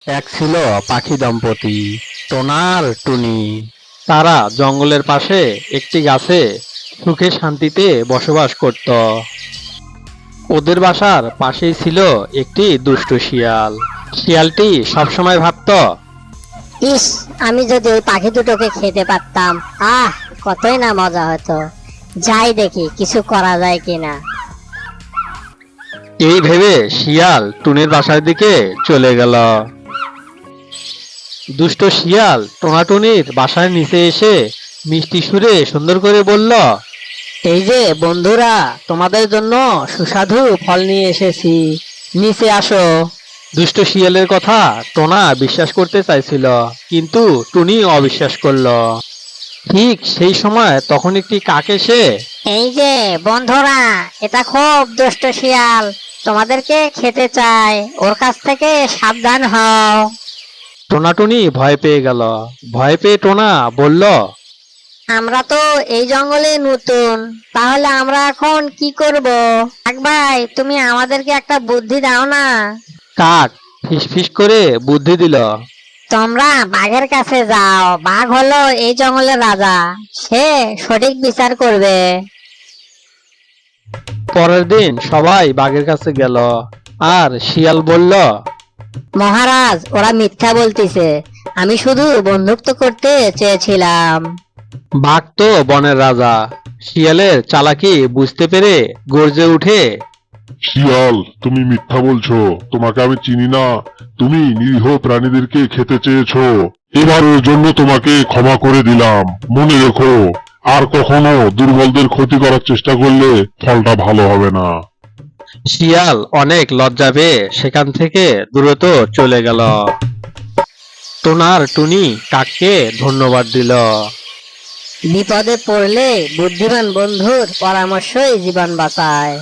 এক ছিল পাখি দম্পতি, টোনা আর টুনি। তারা জঙ্গলের পাশে একটি গাছে সুখে শান্তিতে বসবাস করত। ওদের বাসার পাশেই ছিল একটি দুষ্টু শিয়াল। শিয়ালটি সবসময় ভাবত, ইস, আমি যদি ওই পাখি দুটোকে খেতে পারতাম, কতই না মজা হতো। যাই দেখি কিছু করা যায় কিনা। এই ভেবে শিয়াল টুনির বাসার দিকে চলে গেল। দুষ্ট শিয়াল টোনাটুনির বাসার নিচে এসে মিষ্টি সুরে সুন্দর করে বলল, এই যে বন্ধুরা, তোমাদের জন্য সুস্বাদু ফল নিয়ে এসেছি, নিচে আসো। দুষ্ট শিয়ালের কথা টোনা বিশ্বাস করতে চাইছিল, কিন্তু টুনি অবিশ্বাস করলো। ঠিক সেই সময় তখন একটি কাক এসে, এই যে বন্ধুরা, এটা খুব দুষ্ট শিয়াল, তোমাদেরকে খেতে চায়, ওর কাছ থেকে সাবধান হও। টোনাটুনি ভয় পেয়ে গেল। ভয় পেয়ে টোনা বলল, আমরা তো এই জঙ্গলে নতুন, তাহলে আমরা এখন কি করব? কাক ভাই, তুমি আমাদেরকে একটা বুদ্ধি দাও না। কাক ফিসফিস করে বুদ্ধি দিল, তোমরা বাঘের কাছে যাও, বাঘ হলো এই জঙ্গলের রাজা, সে সঠিক বিচার করবে। পরের দিন সবাই বাঘের কাছে গেল। আর শিয়াল বলল, মহারাজ, ওরা মিথ্যা বলতিছে, আমি শুধু বন্ধুত্ব করতে চেয়েছিলাম। বাঘ তো বনের রাজা। শিয়ালের চালাকি বুঝতে পেরে গর্জে উঠে, শিয়াল, তুমি মিথ্যা বলছো, তোমাকে আমি চিনি না। তুমি নিরীহ প্রাণীদেরকে খেতে চেয়েছো। এবারের জন্য তোমাকে ক্ষমা করে দিলাম। মনে রেখো, আর কখনো দুর্বলদের ক্ষতি করার চেষ্টা করলে ফলটা ভালো হবে না। শিয়াল অনেক লজ্জা পেয়ে সেখান থেকে দ্রুত চলে গেল। টোনার টুনি কাককে ধন্যবাদ দিল। বিপদে পড়লে বুদ্ধিমান বন্ধুর পরামর্শই জীবন বাঁচায়।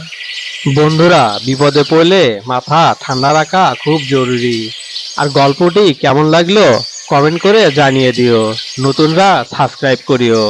বন্ধুরা, বিপদে পড়লে মাথা ঠান্ডা রাখা খুব জরুরি। আর গল্পটি কেমন লাগলো কমেন্ট করে জানিয়ে দিও। নতুনরা সাবস্ক্রাইব করিও।